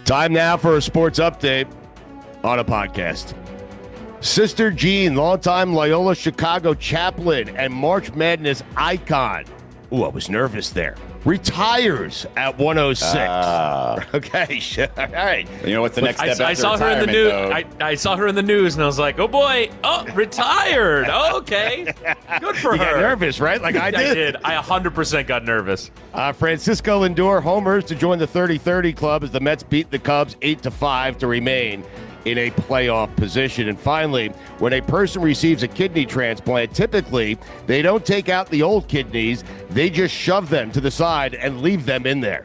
Time now for a sports update on a podcast. Sister Jean, longtime Loyola Chicago chaplain and March Madness icon. Ooh, I was nervous there. Retires at 106. Okay, all right. You know what's the next step? I saw her in the news. I saw her in the news, and I was like, "Oh boy, retired. Okay, good for her." You got nervous, right? Like I did. I did. I 100% got nervous. Francisco Lindor homers to join the 30-30 club as the Mets beat the Cubs 8-5 to remain in a playoff position. And finally, when a person receives a kidney transplant, typically they don't take out the old kidneys, they just shove them to the side and leave them in there.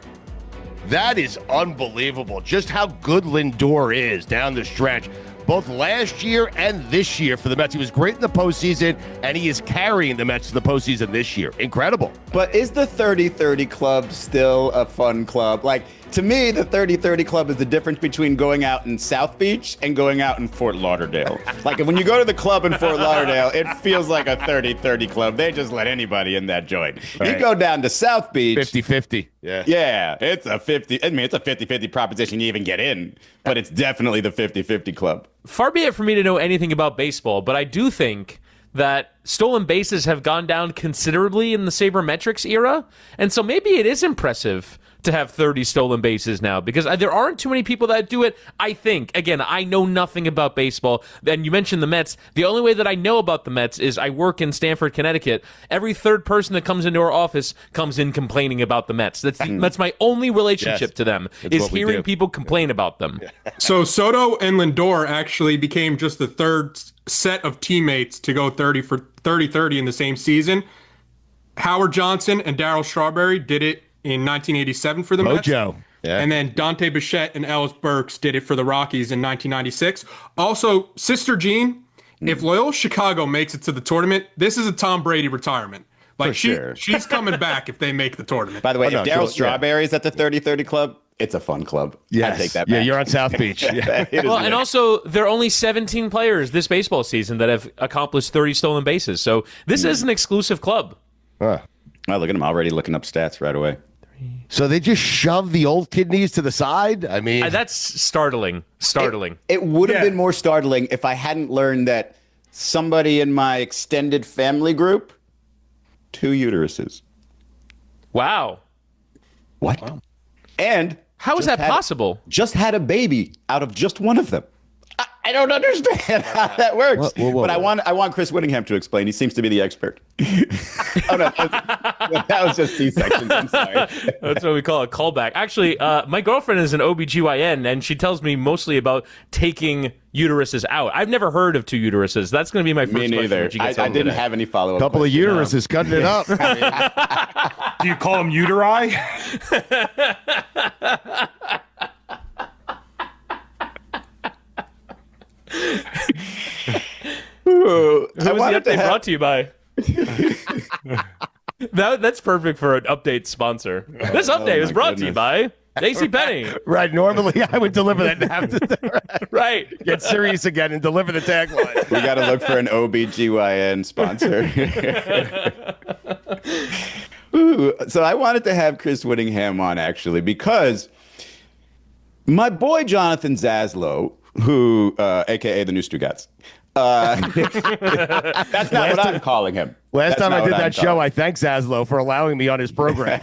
That is unbelievable, just how good Lindor is down the stretch, both last year and this year for the Mets. He was great in the postseason, and he is carrying the Mets to the postseason this year. Incredible. But is the 30-30 club still a fun club? Like, to me, the 30-30 club is the difference between going out in South Beach and going out in Fort Lauderdale. Like, when you go to the club in Fort Lauderdale, it feels like a 30-30 club. They just let anybody in that joint. Right. You go down to South Beach. 50-50. Yeah. Yeah, it's a 50-50 proposition you even get in, but it's definitely the 50-50 club. Far be it for me to know anything about baseball, but I do think that stolen bases have gone down considerably in the sabermetrics era, and so maybe it is impressive to have 30 stolen bases now, because there aren't too many people that do it, I think. Again, I know nothing about baseball. And you mentioned the Mets. The only way that I know about the Mets is I work in Stamford, Connecticut. Every third person that comes into our office comes in complaining about the Mets. That's my only relationship to them, is hearing people complain about them. So Soto and Lindor actually became just the third set of teammates to go 30 for 30-30 in the same season. Howard Johnson and Darryl Strawberry did it in 1987 for the Mets. Mojo. Yeah. And then Dante Bichette and Ellis Burks did it for the Rockies in 1996. Also, Sister Jean, if Loyola Chicago makes it to the tournament, this is a Tom Brady retirement. Like, she's coming back if they make the tournament. By the way, if Darryl Strawberry is at the 30-30 club, it's a fun club. Yes. I take that back. Yeah, you're on South Beach. Yeah. Well, and also, there are only 17 players this baseball season that have accomplished 30 stolen bases. So this is an exclusive club. Oh, look at him already looking up stats right away. So they just shove the old kidneys to the side? I mean, that's startling. It would have been more startling if I hadn't learned that somebody in my extended family group, 2 uteruses. Wow. What? Wow. And how is that possible? Just had a baby out of just one of them. I don't understand how that works. Whoa. But I want Chris Wittyngham to explain. He seems to be the expert. Oh, no, that was just C-sections. I'm sorry. That's what we call a callback. Actually, my girlfriend is an OBGYN, and she tells me mostly about taking uteruses out. I've never heard of 2 uteruses. That's going to be my first question. Me neither. I didn't have any follow-up. Couple of uteruses cutting it up. Do you call them uteri? Who was the update brought to you by? That's perfect for an update sponsor. This update was brought to you by JCPenney. Right. Normally, I would deliver that and have to right. Get serious again and deliver the tagline. We got to look for an OBGYN sponsor. So I wanted to have Chris Wittyngham on, actually, because my boy Jonathan Zaslow, who, a.k.a. the new Stugotz, that's not what I'm calling him. Last time I did that show, I thanked Zaslow for allowing me on his program.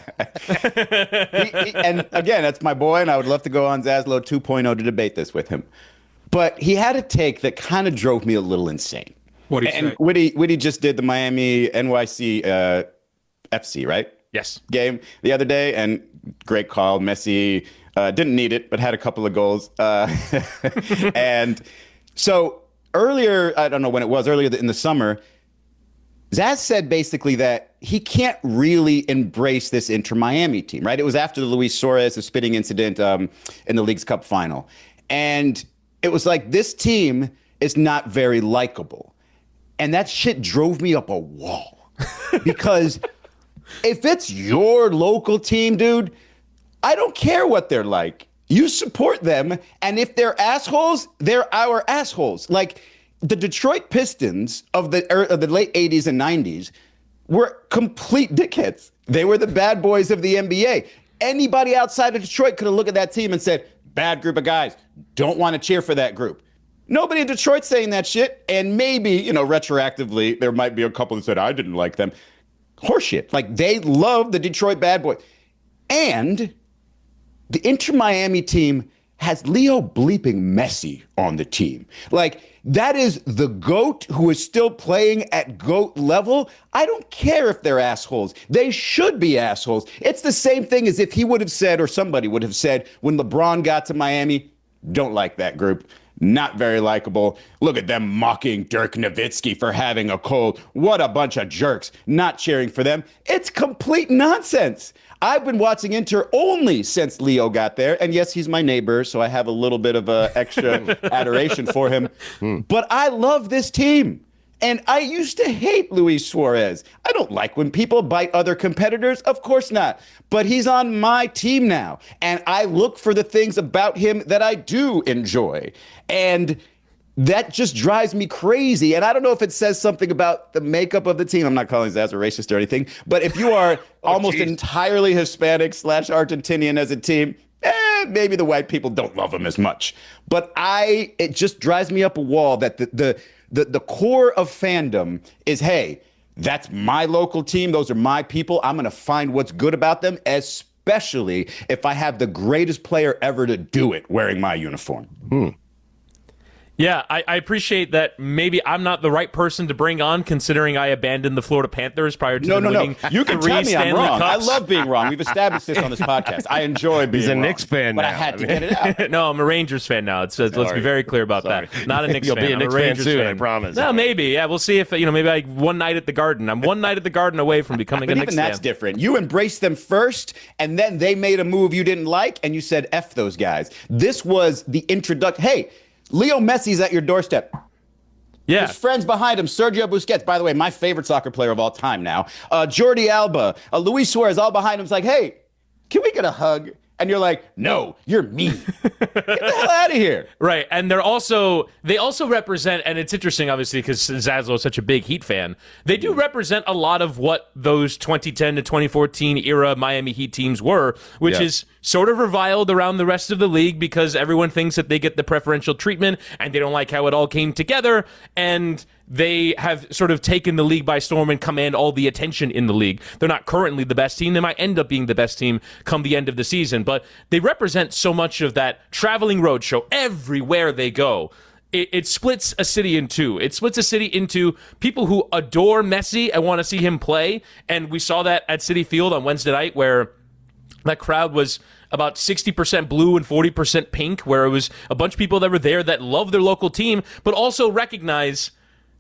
And again, that's my boy, and I would love to go on Zaslow 2.0 to debate this with him. But he had a take that kind of drove me a little insane. What did he say? Witty just did the Miami NYC FC, right? Yes. Game the other day, and great call. Messi didn't need it, but had a couple of goals. And so earlier, I don't know when it was, earlier in the summer, Zaz said basically that he can't really embrace this Inter Miami team, right? It was after the Luis Suarez spitting incident in the League's Cup final. And it was like, this team is not very likable. And that shit drove me up a wall. Because if it's your local team, dude, I don't care what they're like. You support them, and if they're assholes, they're our assholes. Like, the Detroit Pistons of the late 80s and 90s were complete dickheads. They were the bad boys of the NBA. Anybody outside of Detroit could have looked at that team and said, bad group of guys. Don't want to cheer for that group. Nobody in Detroit saying that shit. And maybe, retroactively, there might be a couple that said, I didn't like them. Horseshit. Like, they love the Detroit Bad Boys. And the Inter Miami team has Leo bleeping Messi on the team. Like, that is the GOAT who is still playing at GOAT level. I don't care if they're assholes. They should be assholes. It's the same thing as if he would have said, or somebody would have said, when LeBron got to Miami, don't like that group. Not very likable. Look at them mocking Dirk Nowitzki for having a cold. What a bunch of jerks. Not cheering for them. It's complete nonsense. I've been watching Inter only since Leo got there. And yes, he's my neighbor, so I have a little bit of extra adoration for him. But I love this team. And I used to hate Luis Suarez. I don't like when people bite other competitors. Of course not. But he's on my team now. And I look for the things about him that I do enjoy. And that just drives me crazy. And I don't know if it says something about the makeup of the team. I'm not calling Zaz a racist or anything. But if you are almost entirely Hispanic / Argentinian as a team, maybe the white people don't love him as much. But it just drives me up a wall that the core of fandom is, hey, that's my local team. Those are my people. I'm going to find what's good about them, especially if I have the greatest player ever to do it wearing my uniform. Yeah, I appreciate that. Maybe I'm not the right person to bring on, considering I abandoned the Florida Panthers prior to them winning You can tell me Stanley I'm wrong. Cups. I love being wrong. We've established this on this podcast. I enjoy being He's a wrong, Knicks fan but now. I had to get it out. No, I'm a Rangers fan now. Let's be very clear about that. Not a Knicks You'll fan. be a I'm Knicks Rangers fan soon, I promise. No, maybe. Yeah, we'll see if maybe one night at the Garden. I'm one night at the Garden away from becoming But a even Knicks that's fan. different. You embraced them first, and then they made a move you didn't like, and you said, F those guys. This was the introduction. Hey, Leo Messi's at your doorstep. Yeah. His friends behind him, Sergio Busquets, by the way, my favorite soccer player of all time now. Jordi Alba, Luis Suarez, all behind him. It's like, hey, can we get a hug? And you're like, no, you're mean. Get the hell out of here. Right, and they also represent, and it's interesting, obviously, because Zaslow is such a big Heat fan. They do represent a lot of what those 2010 to 2014 era Miami Heat teams were, which is sort of reviled around the rest of the league because everyone thinks that they get the preferential treatment, and they don't like how it all came together, and they have sort of taken the league by storm and command all the attention in the league. They're not currently the best team. They might end up being the best team come the end of the season, but they represent so much of that traveling roadshow everywhere they go. It splits a city in two. It splits a city into people who adore Messi and want to see him play, and we saw that at Citi Field on Wednesday night where that crowd was about 60% blue and 40% pink, where it was a bunch of people that were there that love their local team, but also recognize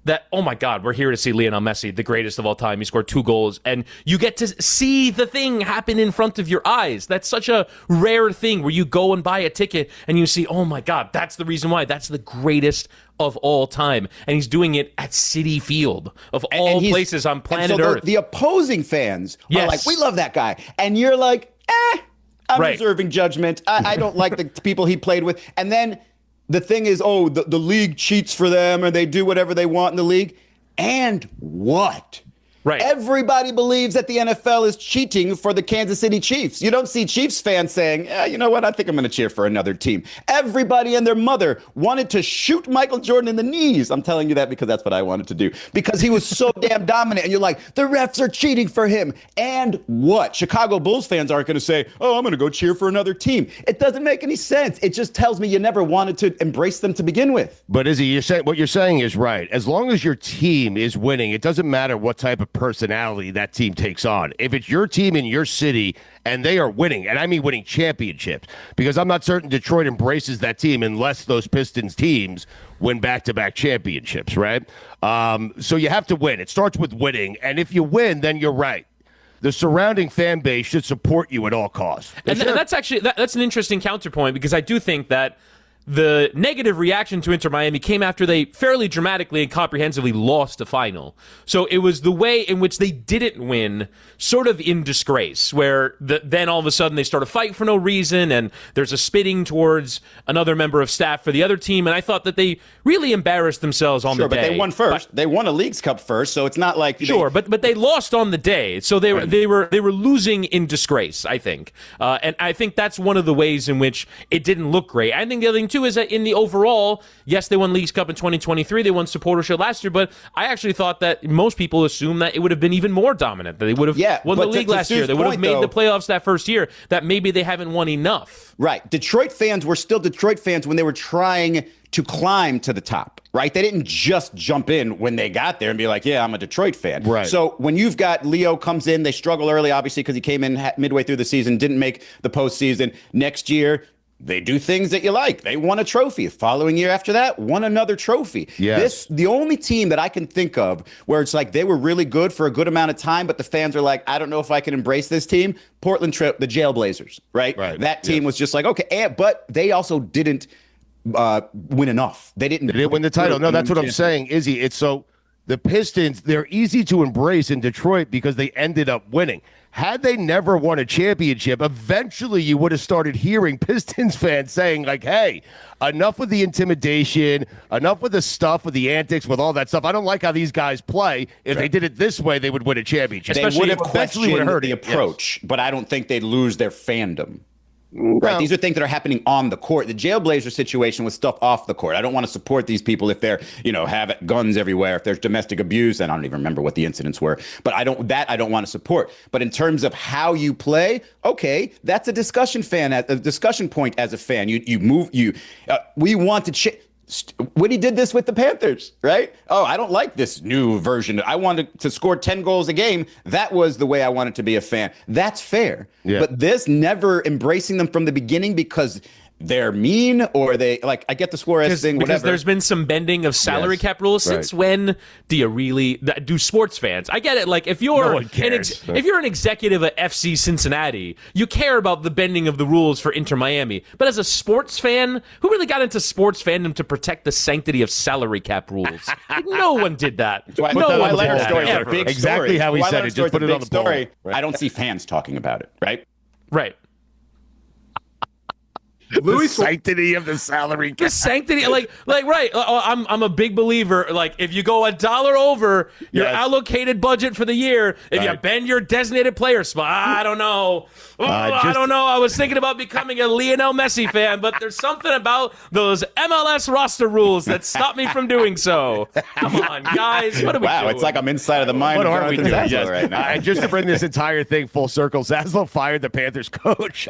that, oh my God, we're here to see Lionel Messi, the greatest of all time. He scored 2 goals, and you get to see the thing happen in front of your eyes. That's such a rare thing where you go and buy a ticket and you see, oh my God, that's the reason why. That's the greatest of all time. And he's doing it at Citi Field, of all places on planet Earth. The opposing fans are like, we love that guy. And you're like, I'm reserving judgment. I don't like the people he played with. And then the thing is, the league cheats for them or they do whatever they want in the league. And what? Right. Everybody believes that the NFL is cheating for the Kansas City Chiefs. You don't see Chiefs fans saying, you know what, I think I'm going to cheer for another team. Everybody and their mother wanted to shoot Michael Jordan in the knees. I'm telling you that because that's what I wanted to do. Because he was so damn dominant. And you're like, the refs are cheating for him. And what? Chicago Bulls fans aren't going to say, I'm going to go cheer for another team. It doesn't make any sense. It just tells me you never wanted to embrace them to begin with. But Izzy, what you're saying is right. As long as your team is winning, it doesn't matter what type of personality that team takes on. If it's your team in your city and they are winning, and I mean winning championships, because I'm not certain Detroit embraces that team unless those Pistons teams win back-to-back championships, right? So you have to win. It starts with winning, and if you win, then you're right. The surrounding fan base should support you at all costs. And that's actually that's an interesting counterpoint, because I do think that the negative reaction to Inter Miami came after they fairly dramatically and comprehensively lost the final. So it was the way in which they didn't win, sort of in disgrace, where then all of a sudden they start a fight for no reason, and there's a spitting towards another member of staff for the other team, and I thought that they really embarrassed themselves on the day. Sure, but they won first. They won a Leagues Cup first, so it's not like but they lost on the day, so they were losing in disgrace, I think, and I think that's one of the ways in which it didn't look great. I think the other thing too is that in the overall, yes, they won Leagues Cup in 2023, they won Supporter Shield last year, but I actually thought that most people assumed that it would have been even more dominant, that they would have won the league last year, they would have made the playoffs that first year, that maybe they haven't won enough. Right. Detroit fans were still Detroit fans when they were trying to climb to the top, right? They didn't just jump in when they got there and be like, yeah, I'm a Detroit fan. Right. So when you've got Leo comes in, they struggle early, obviously, because he came in midway through the season, didn't make the postseason. Next year, they do things that you like. They won a trophy. Following year after that, won another trophy. Yes. The only team that I can think of where it's like they were really good for a good amount of time, but the fans are like, I don't know if I can embrace this team. Portland Trail, the Jailblazers, right? That team was just like, okay, but they also didn't win enough. They didn't win the title. No, that's what I'm saying, Izzy. It's so the Pistons, they're easy to embrace in Detroit because they ended up winning. Had they never won a championship, eventually you would have started hearing Pistons fans saying, like, hey, enough with the intimidation, enough with the stuff, with the antics, with all that stuff. I don't like how these guys play. If they did it this way, they would win a championship. They would have eventually questioned the approach, but I don't think they'd lose their fandom. Right. These are things that are happening on the court. The Jailblazer situation was stuff off the court. I don't want to support these people if they're, have guns everywhere, if there's domestic abuse, and I don't even remember what the incidents were. But I don't want to support. But in terms of how you play, okay, that's a discussion point as a fan. We want to change. When he did this with the Panthers, right? Oh, I don't like this new version. I wanted to score 10 goals a game. That was the way I wanted to be a fan. That's fair. Yeah. But this never embracing them from the beginning because they're mean or they like, I get the Suarez thing, whatever. Because there's been some bending of salary cap rules. Since when do sports fans? I get it. Like if you're if you're an executive at FC Cincinnati, you care about the bending of the rules for Inter Miami. But as a sports fan, who really got into sports fandom to protect the sanctity of salary cap rules? No one did that. No one did that. Exactly how he said it. Just put it on the story. I don't see fans talking about it. Right. The sanctity of the salary cap. The sanctity, right. I'm a big believer. Like, if you go $1 over your allocated budget for the year, if you bend your designated player spot, I don't know. I don't know. I was thinking about becoming a Lionel Messi fan, but there's something about those MLS roster rules that stop me from doing so. Come on, guys. What are we doing? Wow, it's like I'm inside of the mind of Jonathan Zaslow right now. Just to bring this entire thing full circle, Zaslow fired the Panthers coach.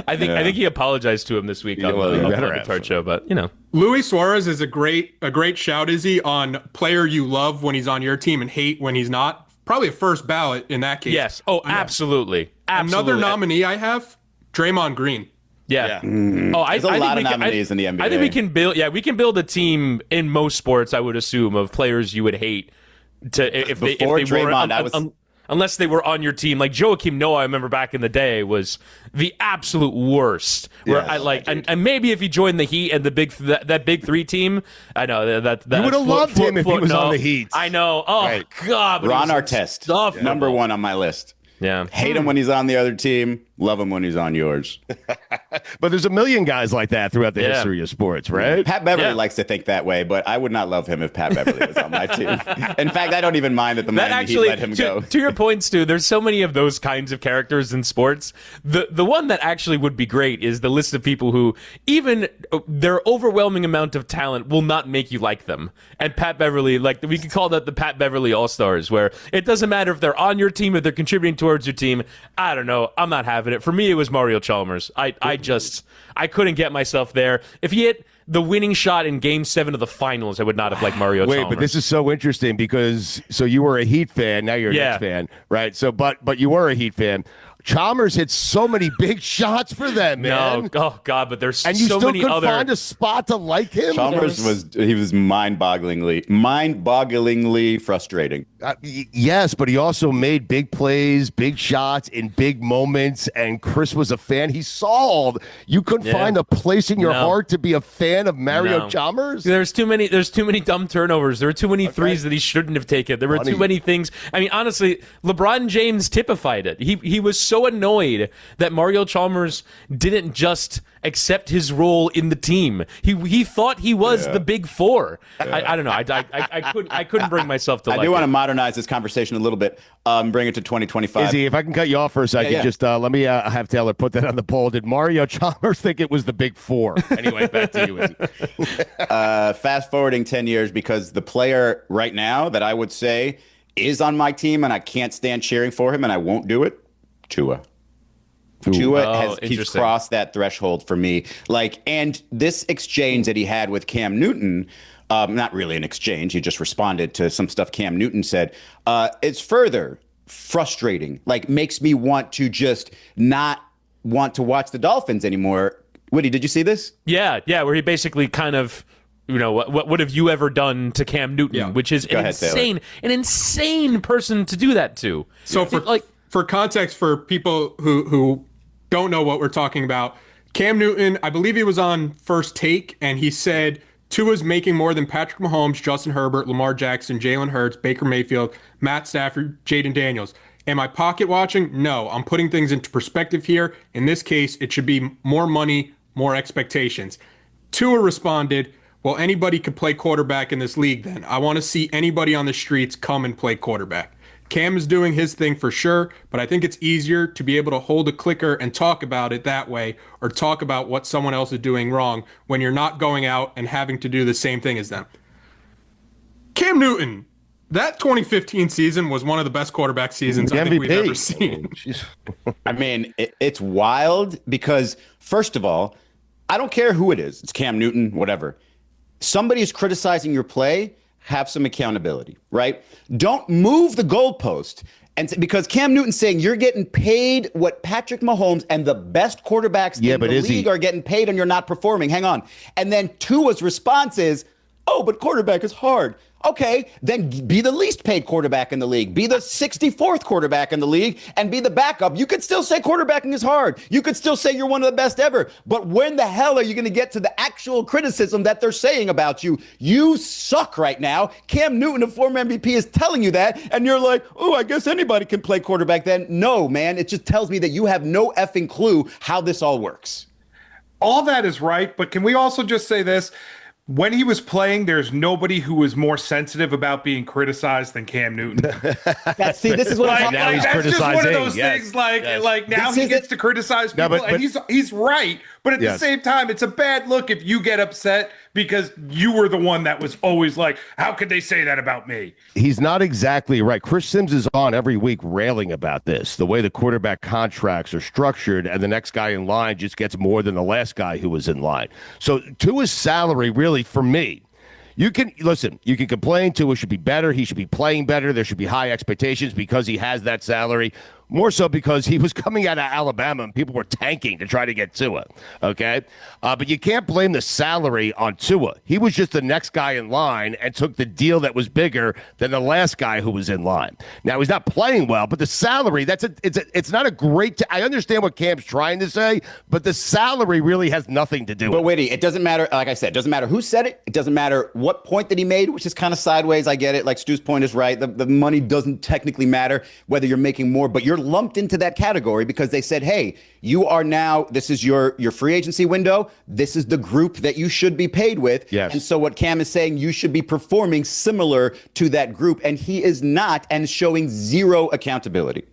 I think he apologized to him this week on the Tart Show, but Luis Suarez is a great shout, Izzy, on player you love when he's on your team and hate when he's not. Probably a first ballot in that case. Yes. Oh, absolutely. Another nominee I have, Draymond Green. Yeah. There's a lot of nominees in the NBA. I think we can build a team in most sports, I would assume, of players you would hate if they Draymond, unless they were on your team. Like Joakim Noah, I remember back in the day, was the absolute worst. Where and maybe if he joined the Heat and that big three team, I know that you would have loved him if he was on the Heat. I know. Oh God, Ron Artest, number one on my list. Yeah, hate him when he's on the other team. Love him when he's on yours. But there's a million guys like that throughout the history of sports, right? Pat Beverly likes to think that way, but I would not love him if Pat Beverly was on my team. In fact, I don't even mind that Miami Heat let him go. To your point, Stu, there's so many of those kinds of characters in sports. The one that actually would be great is the list of people who, even their overwhelming amount of talent, will not make you like them. And Pat Beverly, like we could call that the Pat Beverly All-Stars, where it doesn't matter if they're on your team, if they're contributing towards your team. I don't know. I'm not having it. For me, it was Mario Chalmers. I couldn't get myself there. If he hit the winning shot in Game 7 of the finals, I would not have liked Mario Chalmers. Wait, but this is so interesting because you were a Heat fan, now you're a Knicks fan, right? So, but you were a Heat fan. Chalmers hit so many big shots for them, man. No, oh God, but there's and you so still many couldn't other. find a spot to like him. Chalmers was mind-bogglingly frustrating. Yes, but he also made big plays, big shots in big moments, and Chris was a fan. He solved. You couldn't find a place in your heart to be a fan of Mario Chalmers. There's too many dumb turnovers. There were too many threes that he shouldn't have taken. There were too many things. I mean, honestly, LeBron James typified it. He was so annoyed that Mario Chalmers didn't just accept his role in the team. He thought he was the big four. I don't know. I couldn't bring myself to. I do want to modernize this conversation a little bit. Bring it to 2025. Izzy, if I can cut you off for a second, just let me have Taylor put that on the poll. Did Mario Chalmers think it was the big four? Anyway, back to you, Izzy. Fast forwarding 10 years, because the player right now that I would say is on my team and I can't stand cheering for him and I won't do it, Tua. He's crossed that threshold for me. And this exchange that he had with Cam Newton, not really an exchange, he just responded to some stuff Cam Newton said, it's further frustrating. Makes me want to just not want to watch the Dolphins anymore. Witty, did you see this? Yeah, where he basically kind of, what have you ever done to Cam Newton, which is an insane person to do that to. So for context, for people who don't know what we're talking about, Cam Newton, I believe he was on First Take, and he said Tua's making more than Patrick Mahomes, Justin Herbert, Lamar Jackson, Jalen Hurts, Baker Mayfield, Matt Stafford, Jaden Daniels. Am I pocket watching? No, I'm putting things into perspective here. In this case, it should be more money, more expectations. Tua responded, well, anybody could play quarterback in this league then. I want to see anybody on the streets come and play quarterback. Cam is doing his thing for sure, but I think it's easier to be able to hold a clicker and talk about it that way, or talk about what someone else is doing wrong when you're not going out and having to do the same thing as them. Cam Newton, that 2015 season was one of the best quarterback seasons I think we've ever seen. I mean, it's wild because, first of all, I don't care who it is. It's Cam Newton, whatever. Somebody is criticizing your play. Have some accountability, right? Don't move the goalpost. And because Cam Newton's saying you're getting paid what Patrick Mahomes and the best quarterbacks in the league are getting paid and you're not performing. Hang on. And then Tua's response is, oh, but quarterback is hard. Okay, then be the least paid quarterback in the league. Be the 64th quarterback in the league and be the backup. You could still say quarterbacking is hard. You could still say you're one of the best ever. But when the hell are you going to get to the actual criticism that they're saying about you? You suck right now. Cam Newton, a former MVP, is telling you that. And you're like, oh, I guess anybody can play quarterback then. No, man, it just tells me that you have no effing clue how this all works. All that is right. But can we also just say this? When he was playing, there's nobody who was more sensitive about being criticized than Cam Newton. This is what I'm talking about. That's just one of those things. Now he gets to criticize people, and he's right. But at the same time, it's a bad look if you get upset because you were the one that was always like, how could they say that about me? He's not exactly right. Chris Sims is on every week railing about this, the way the quarterback contracts are structured, and the next guy in line just gets more than the last guy who was in line. So Tua's salary, really, for me, you can complain Tua should be better. He should be playing better. There should be high expectations because he has that salary. More so because he was coming out of Alabama and people were tanking to try to get Tua, okay? But you can't blame the salary on Tua. He was just the next guy in line and took the deal that was bigger than the last guy who was in line. Now, he's not playing well, but the salary, it's not a great I understand what Cam's trying to say, but the salary really has nothing to do with it. But Witty, it doesn't matter, like I said, it doesn't matter who said it. It doesn't matter what point that he made, which is kind of sideways. I get it. Like Stu's point is right. The money doesn't technically matter whether you're making more, but you're lumped into that category because they said, hey, you are now, this is your free agency window. This is the group that you should be paid with. Yes. And so what Cam is saying, you should be performing similar to that group. And he is not, and showing zero accountability.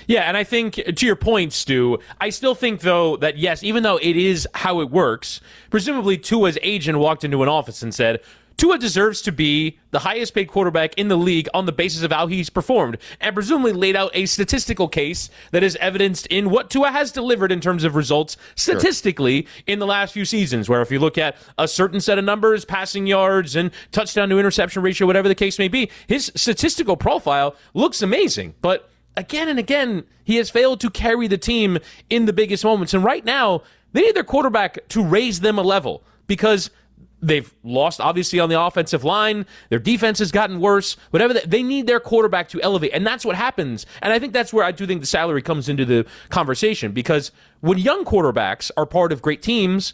Yeah, and I think, to your point, Stu, I still think, though, that yes, even though it is how it works, presumably Tua's agent walked into an office and said, Tua deserves to be the highest paid quarterback in the league on the basis of how he's performed, and presumably laid out a statistical case that is evidenced in what Tua has delivered in terms of results statistically in the last few seasons, where if you look at a certain set of numbers, passing yards and touchdown to interception ratio, whatever the case may be, his statistical profile looks amazing. But again and again, he has failed to carry the team in the biggest moments. And right now, they need their quarterback to raise them a level because they've lost, obviously, on the offensive line. Their defense has gotten worse. Whatever, they need their quarterback to elevate, and that's what happens. And I think that's where I do think the salary comes into the conversation, because when young quarterbacks are part of great teams,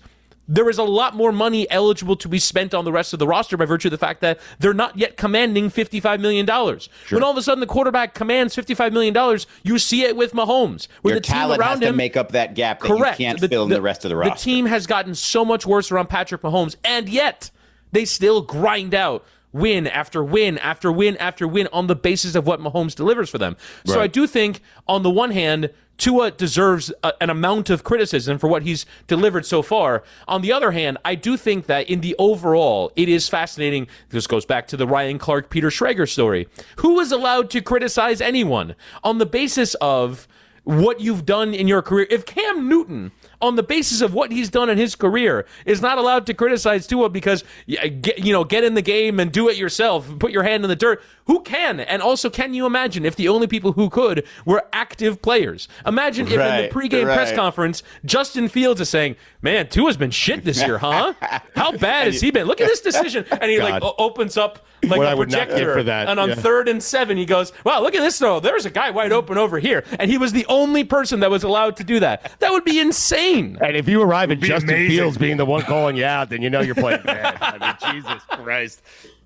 there is a lot more money eligible to be spent on the rest of the roster by virtue of the fact that they're not yet commanding $55 million. Sure. When all of a sudden the quarterback commands $55 million, you see it with Mahomes. Where your the team talent around has him, to make up that gap that correct. You can't fill in the rest of the roster. The team has gotten so much worse around Patrick Mahomes, and yet they still grind out win after win after win after win on the basis of what Mahomes delivers for them. Right. So I do think, on the one hand, Tua deserves an amount of criticism for what he's delivered so far. On the other hand, I do think that in the overall, it is fascinating. This goes back to the Ryan Clark, Peter Schrager story. Who is allowed to criticize anyone on the basis of what you've done in your career? If Cam Newton, on the basis of what he's done in his career, is not allowed to criticize Tua because, get in the game and do it yourself, put your hand in the dirt, who can? And also, can you imagine if the only people who could were active players? Imagine if in the pregame press conference, Justin Fields is saying, man, Tua's been shit this year, huh? How bad has he been? Look at this decision. And he opens up like a projector. For that. And on 3rd and 7, he goes, wow, look at this throw. There's a guy wide open over here. And he was the only person that was allowed to do that. That would be insane. And if you arrive at Justin Fields being the one calling you out, then you know you're playing bad. I mean, Jesus Christ.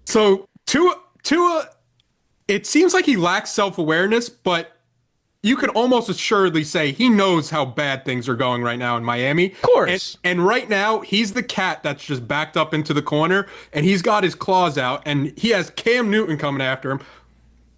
So Tua, it seems like he lacks self-awareness, but you could almost assuredly say he knows how bad things are going right now in Miami. Of course. And right now, he's the cat that's just backed up into the corner, and he's got his claws out, and he has Cam Newton coming after him.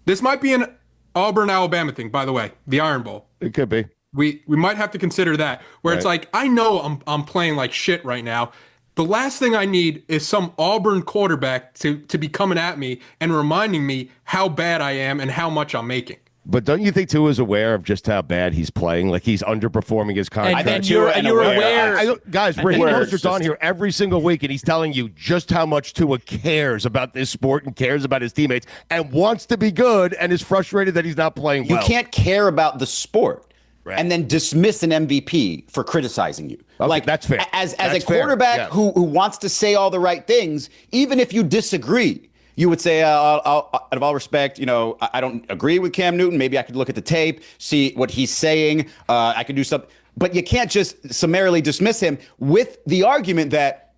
This might be an Auburn, Alabama thing, by the way, the Iron Bowl. It could be. We might have to consider that, where It's like, I know I'm playing like shit right now. The last thing I need is some Auburn quarterback to be coming at me and reminding me how bad I am and how much I'm making. But don't you think Tua is aware of just how bad he's playing? Like, he's underperforming his contract. And you're aware. Guys, Raheem Mostert's on here every single week, and he's telling you just how much Tua cares about this sport and cares about his teammates and wants to be good and is frustrated that he's not playing well. You can't care about the sport. Right. And then dismiss an MVP for criticizing you. Okay, like, that's fair. As a quarterback who wants to say all the right things, even if you disagree, you would say, out of all respect, I don't agree with Cam Newton. Maybe I could look at the tape, see what he's saying. I could do something. But you can't just summarily dismiss him with the argument that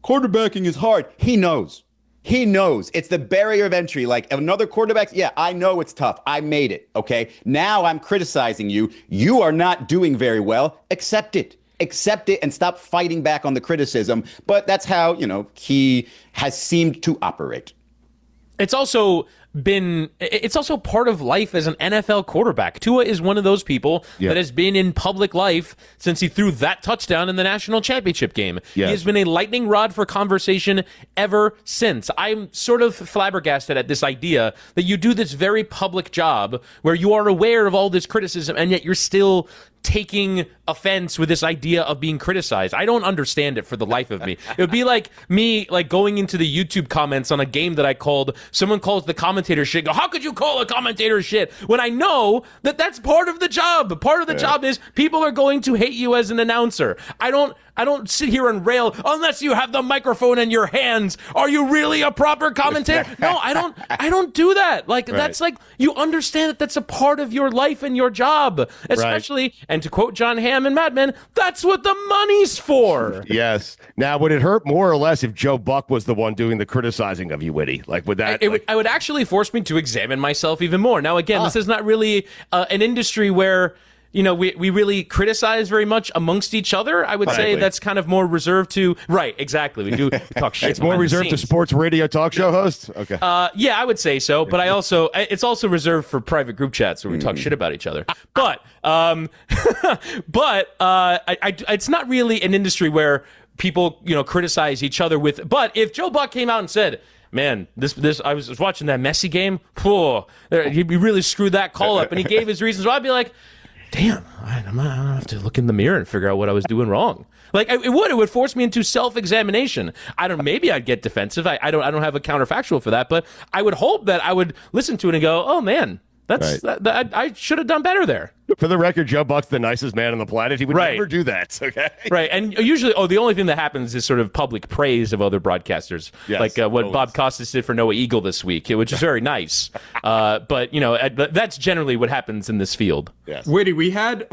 quarterbacking is hard. He knows. He knows. It's the barrier of entry. Like, another quarterback, yeah, I know it's tough. I made it, okay? Now I'm criticizing you. You are not doing very well. Accept it. Accept it and stop fighting back on the criticism. But that's how, he has seemed to operate. It's also part of life as an NFL quarterback. Tua is one of those people that has been in public life since he threw that touchdown in the national championship game. Yes. He has been a lightning rod for conversation ever since. I'm sort of flabbergasted at this idea that you do this very public job where you are aware of all this criticism and yet you're still taking offense with this idea of being criticized. I don't understand it for the life of me. It would be like me going into the YouTube comments on a game that I called. Someone calls the commentator shit. Go, how could you call a commentator shit? When I know that that's part of the job. Part of the job is people are going to hate you as an announcer. I don't sit here and rail unless you have the microphone in your hands. Are you really a proper commentator? No, I don't do that. That's like, you understand that that's a part of your life and your job, especially, and to quote John Hamm in Mad Men, that's what the money's for. Yes. Now, would it hurt more or less if Joe Buck was the one doing the criticizing of you, Witty? Like, would that? I would actually force me to examine myself even more. Now, again, this is not really an industry where we really criticize very much amongst each other. I would say that's kind of more reserved to... Right, exactly. We do talk shit. It's more reserved to sports radio talk show hosts? Okay. Yeah, I would say so. But it's also reserved for private group chats where we talk shit about each other. But it's not really an industry where people, criticize each other with... But if Joe Buck came out and said... Man, this I was watching that Messi game. He really screwed that call up, and he gave his reasons. So I'd be like, damn, I'm gonna have to look in the mirror and figure out what I was doing wrong. Like, it would force me into self-examination. Maybe I'd get defensive. I don't have a counterfactual for that, but I would hope that I would listen to it and go, oh man, I should have done better there. For the record, Joe Buck's the nicest man on the planet. He would never do that. Okay. Right. And usually, the only thing that happens is sort of public praise of other broadcasters, like what Bob Costas did for Noah Eagle this week, which is very nice. But that's generally what happens in this field. Yes. Witty, we had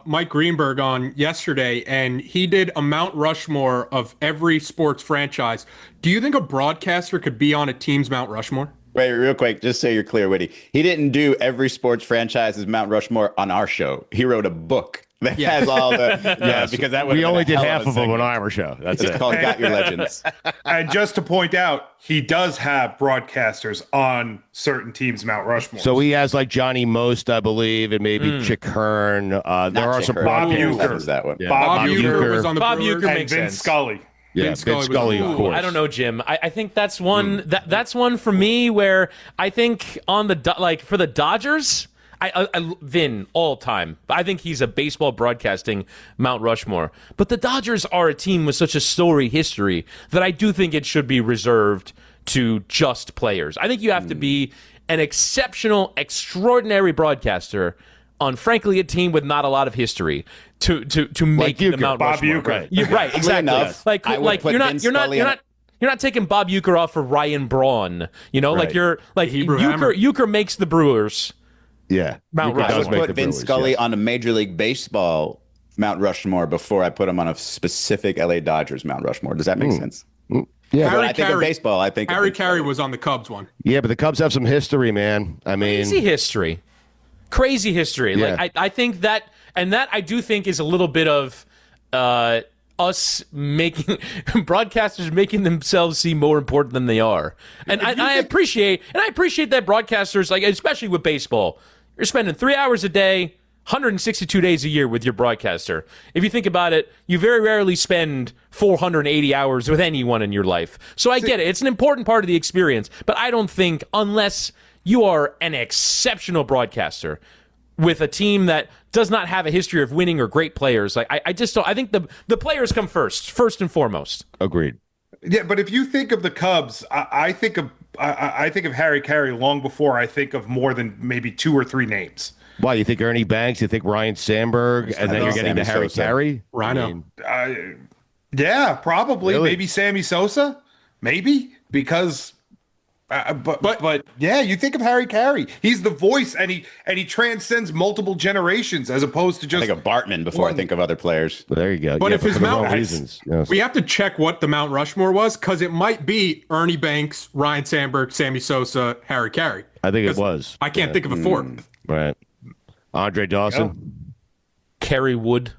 Mike Greenberg on yesterday, and he did a Mount Rushmore of every sports franchise. Do you think a broadcaster could be on a team's Mount Rushmore? Wait, real quick, just so you're clear, Witty. He didn't do every sports franchise's Mount Rushmore on our show. He wrote a book that has all the because that we only did half of them on our show. That's it's called Got Your Legends. And just to point out, he does have broadcasters on certain teams Mount Rushmore. So he has like Johnny Most, I believe, and maybe Chick Hearn. There are some Bob Uecker. Was that one. Yeah. Bob Uecker was on the Bob Brewers. Uecker And makes Vince sense. Scully. Yeah, Vince Scully, of course. I don't know, Jim. I think that's one. That's one for me where I think on the for the Dodgers, Vin all time. I think he's a baseball broadcasting Mount Rushmore. But the Dodgers are a team with such a storied history that I do think it should be reserved to just players. I think you have to be an exceptional, extraordinary broadcaster on, frankly, a team with not a lot of history to make the Mount Bob Rushmore. Uecker. Right, exactly. Enough. Like you're not taking Bob Uecker off for Ryan Braun. Like you're like Uecker makes the Brewers. Yeah, Mount I Rushmore. would put Vince Scully on a Major League Baseball Mount Rushmore before I put him on a specific LA Dodgers Mount Rushmore. Does that make sense? Yeah, But I think of baseball. I think Harry Carey was on the Cubs one. Yeah, but the Cubs have some history, man. I mean, Crazy history. Yeah. Like I think that, and that I do think is a little bit of us making broadcasters making themselves seem more important than they are. And I appreciate that broadcasters, like especially with baseball, you're spending 3 hours a day, 162 days a year with your broadcaster. If you think about it, you very rarely spend 480 hours with anyone in your life. So I get it. It's an important part of the experience. But I don't think, unless you are an exceptional broadcaster with a team that does not have a history of winning or great players, like I just don't. I think the players come first and foremost. Agreed. Yeah, but if you think of the Cubs, I think of Harry Carey long before I think of more than maybe 2 or 3 names. Why, you think Ernie Banks? You think Ryan Sandberg? And then you're getting to Harry Carey? Rhino. Yeah, probably. Really? Maybe Sammy Sosa. Maybe because. But yeah, you think of Harry Carey. He's the voice, and he transcends multiple generations as opposed to just. I think of Bartman before I think of other players. Well, there you go. But if his for the Mount wrong reasons. Yes. we have to check what the Mount Rushmore was, because it might be Ernie Banks, Ryan Sandberg, Sammy Sosa, Harry Carey. I think it was. I can't think of a fourth. Right. Andre Dawson. Kerry Wood.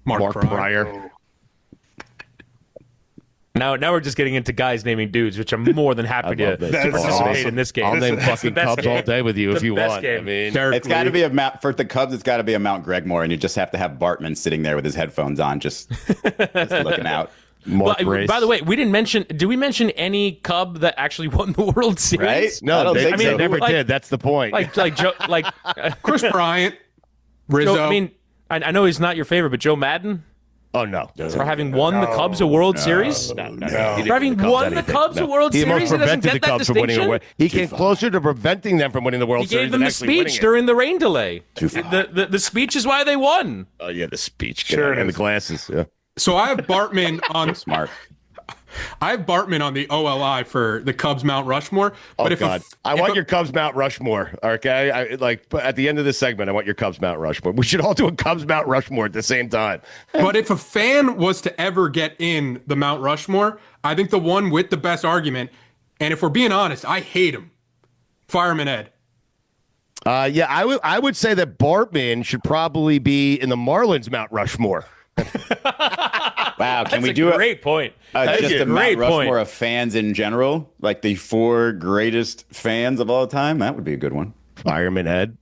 Mark Pryor. Pryor. Now we're just getting into guys naming dudes, which I'm more than happy to participate awesome. in this game. I'll name That's fucking the best Cubs game. all day with you if The you best want. game. I mean, Derek It's got to Lee. be a Mount for the Cubs. It's got to be a Mount Gregmore, and you just have to have Bartman sitting there with his headphones on, just looking out. Mark Well, Grace. by the way, we didn't mention. Did we mention any Cub that actually won the World Series? Right? I No, don't they, think they so. never Like- did. That's the point. Like Joe, Chris Bryant, Rizzo. Joe, I mean, I know he's not your favorite, but Joe Madden oh, no. for having won the Cubs a World Series, He didn't for having win the Cubs won the anything. Cubs a World He Series, almost he doesn't prevented the get that Cubs from winning distinction. a World. He came closer to preventing them from winning the World He Series gave them than the actually winning speech it. during the rain delay. Too far. The speech is why they won. Oh, yeah, the speech. Sure it And the is. glasses. Yeah. So I have Bartman on. Smart. I have Bartman on the OLI for the Cubs Mount Rushmore. But Oh, God. I want your Cubs Mount Rushmore, okay? But at the end of this segment, I want your Cubs Mount Rushmore. We should all do a Cubs Mount Rushmore at the same time. But if a fan was to ever get in the Mount Rushmore, I think the one with the best argument, and if we're being honest, I hate him. Fireman Ed. Yeah, I would say that Bartman should probably be in the Marlins Mount Rushmore. Wow. Can That's we a do great point. just a Mount Great Rushmore point. of fans in general? Like the 4 greatest fans of all time? That would be a good one. Fireman Ed.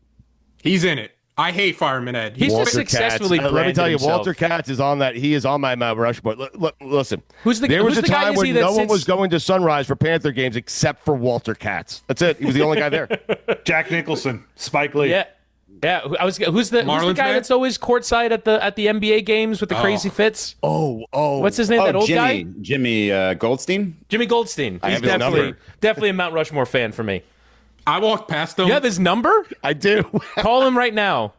He's in it. I hate Fireman Ed. He's Walter just successfully Katz. Let me branded tell you, himself. Walter Katz is on that. He is on my Mount Rushmore. Look, listen. There was who's a the guy, time Izzy, when that no one sits- was going to Sunrise for Panther games except for Walter Katz. That's it. He was the only guy there. Jack Nicholson, Spike Lee. Yeah. Yeah, who's the Marlins guy man? that's always courtside at the NBA games with the crazy fits? Oh. What's his name? that old guy? Jimmy Goldstein? Jimmy Goldstein. I He's have his number. definitely a Mount Rushmore fan for me. I walked past him. You have his number? I do. Call him right now.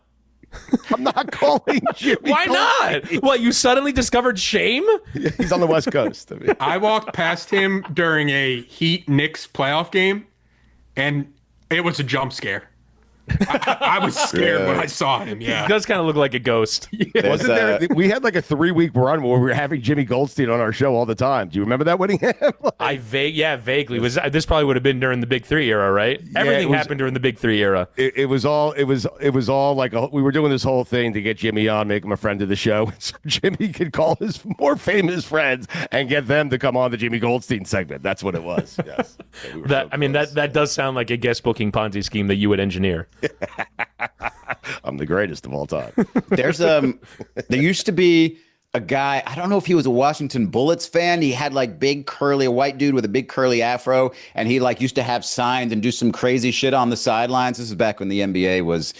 I'm not calling Jimmy. Why not? What, you suddenly discovered shame? He's on the West Coast. I walked past him during a Heat-Knicks playoff game, and it was a jump scare. I was scared when I saw him. Yeah, He does kind of look like a ghost. Wasn't there? We had like a 3-week run where we were having Jimmy Goldstein on our show all the time. Do you remember that, Wittyngham? Vaguely. This probably would have been during the Big Three era, right? Everything happened during the Big Three era. It was all like we were doing this whole thing to get Jimmy on, make him a friend of the show, so Jimmy could call his more famous friends and get them to come on the Jimmy Goldstein segment. That's what it was. Yes. That does sound like a guest booking Ponzi scheme that you would engineer. I'm the greatest of all time. There used to be a guy, I don't know if he was a Washington Bullets fan. He had like a white dude with a big curly afro, and he like used to have signs and do some crazy shit on the sidelines. This is back when the NBA was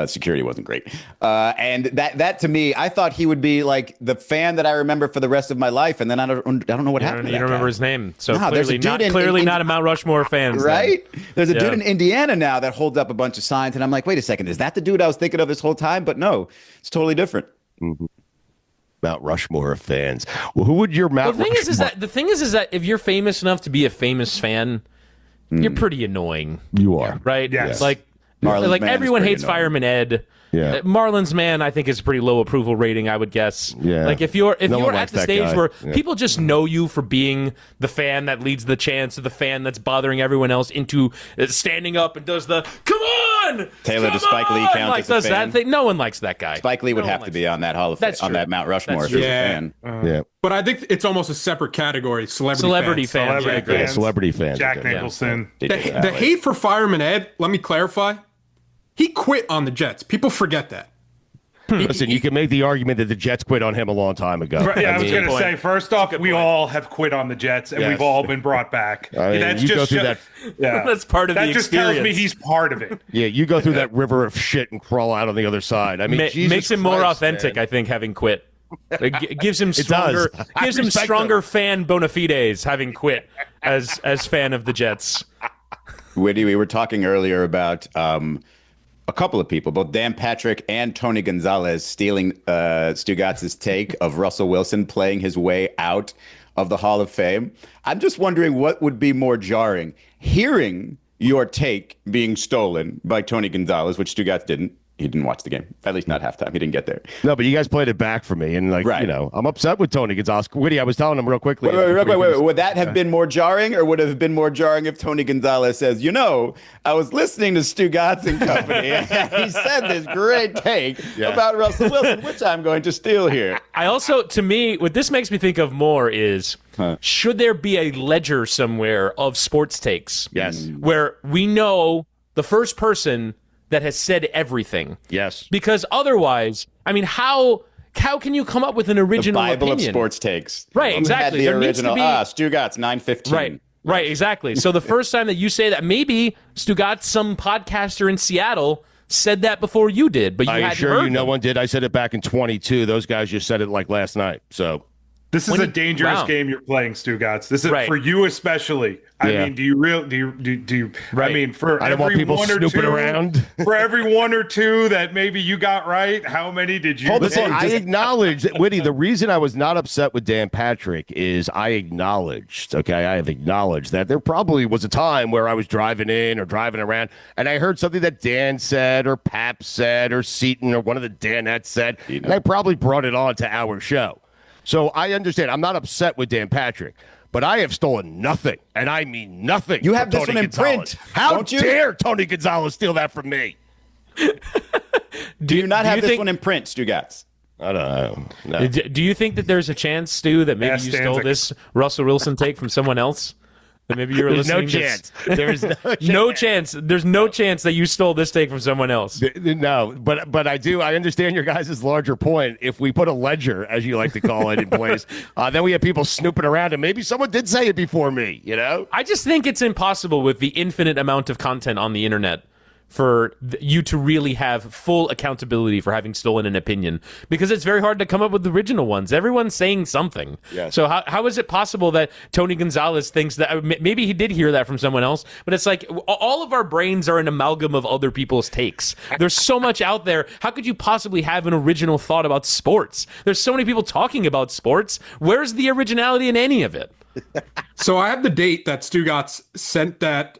security wasn't great. And that to me, I thought he would be like the fan that I remember for the rest of my life. And then I don't know what happened. You don't remember his name. So no, clearly not a Mount Rushmore fan. Right? There's a dude in Indiana now that holds up a bunch of signs. And I'm like, wait a second, is that the dude I was thinking of this whole time? But no, it's totally different. Mm-hmm. Mount Rushmore of fans. Well, who would your Mount Rushmore? The thing is that if you're famous enough to be a famous fan, you're pretty annoying. You are. Right? Yes. Like everyone hates annoying. Fireman Ed. Yeah. Marlon's Man, I think, is a pretty low approval rating, I would guess. Yeah. Like if you're at the stage guy. where people just know you for being the fan that leads the chants, or the fan that's bothering everyone else into standing up and does the "Come on!" Taylor, does Spike Lee count as a does fan? that thing? No one likes that guy. Spike Lee would have to be on that on that Mount Rushmore if he's a fan. Yeah. But I think it's almost a separate category. Celebrity fans. Celebrity fans. Jack Nicholson. The hate for Fireman Ed, let me clarify. He quit on the Jets. People forget that. Listen, you can make the argument that the Jets quit on him a long time ago. Right, yeah, I was going to say, first off, we all have quit on the Jets, and we've all been brought back. That's that's part of the experience. That just tells me he's part of it. Yeah, you go through that river of shit and crawl out on the other side. I mean, makes him more authentic, man. I think, having quit. It gives him stronger, fan bona fides having quit as fan of the Jets. Witty, we were talking earlier about a couple of people, both Dan Patrick and Tony Gonzalez, stealing Stugotz's take of Russell Wilson playing his way out of the Hall of Fame. I'm just wondering what would be more jarring, hearing your take being stolen by Tony Gonzalez, which Stugotz didn't. He didn't watch the game, at least not halftime. He didn't get there. No, but you guys played it back for me, and I'm upset with Tony Gonzalez. Witty, I was telling him real quickly. Wait. Would that have been more jarring, or would it have been more jarring if Tony Gonzalez says, I was listening to Stugotz and company, and he said this great take about Russell Wilson, which I'm going to steal here. I also, to me, what this makes me think of more is, should there be a ledger somewhere of sports takes? Yes. Where we know the first person that has said everything. Yes. Because otherwise, I mean, how can you come up with an original the Bible opinion? of sports takes. Right, exactly. The original, Stugotz, 9:15. Right, exactly. So the first time that you say that, maybe Stugotz, some podcaster in Seattle, said that before you did, but you hadn't heard them. No one did? I said it back in 22. Those guys just said it like last night. So this is a dangerous game you're playing, Stugotz. This is for you especially. I mean, do you? Right. I mean, for I don't want people snooping around. For every one or two that maybe you got right, how many did you? Listen, I acknowledge that, Witty. The reason I was not upset with Dan Patrick is I have acknowledged that there probably was a time where I was driving in or driving around, and I heard something that Dan said, or Pap said, or Seaton, or one of the Danettes said, and I probably brought it on to our show. So I understand. I'm not upset with Dan Patrick. But I have stolen nothing, and I mean nothing. You have this Tony one in Gonzalez. print. How dare Tony Gonzalez steal that from me? Do you not have this one in print, Stugotz? I don't know. No. Do you think that there's a chance, Stu, that maybe you stole this Russell Wilson take from someone else? That maybe you were listening. There's no chance. There's no chance that you stole this take from someone else. No, but I do. I understand your guys' larger point. If we put a ledger, as you like to call it, in place, then we have people snooping around, and maybe someone did say it before me. I just think it's impossible with the infinite amount of content on the internet for you to really have full accountability for having stolen an opinion, because it's very hard to come up with original ones. Everyone's saying something. Yes. So how is it possible that Tony Gonzalez thinks that maybe he did hear that from someone else, but it's like all of our brains are an amalgam of other people's takes. There's so much out there. How could you possibly have an original thought about sports? There's so many people talking about sports. Where's the originality in any of it? So I have the date that Stugotz sent that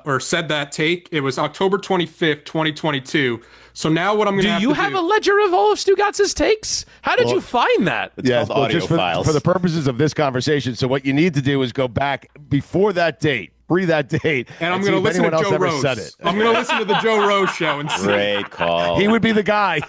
or said that take. It was October 25th, 2022. So now what I'm going to do you have a ledger of all of Stugotz's takes? How did you find that? Yes, audio just files. for the purposes of this conversation. So what you need to do is go back before that date, that date, and I'm going to listen to Joe Rose. I'm going to listen to the Joe Rose show and see. Great call. He would be the guy.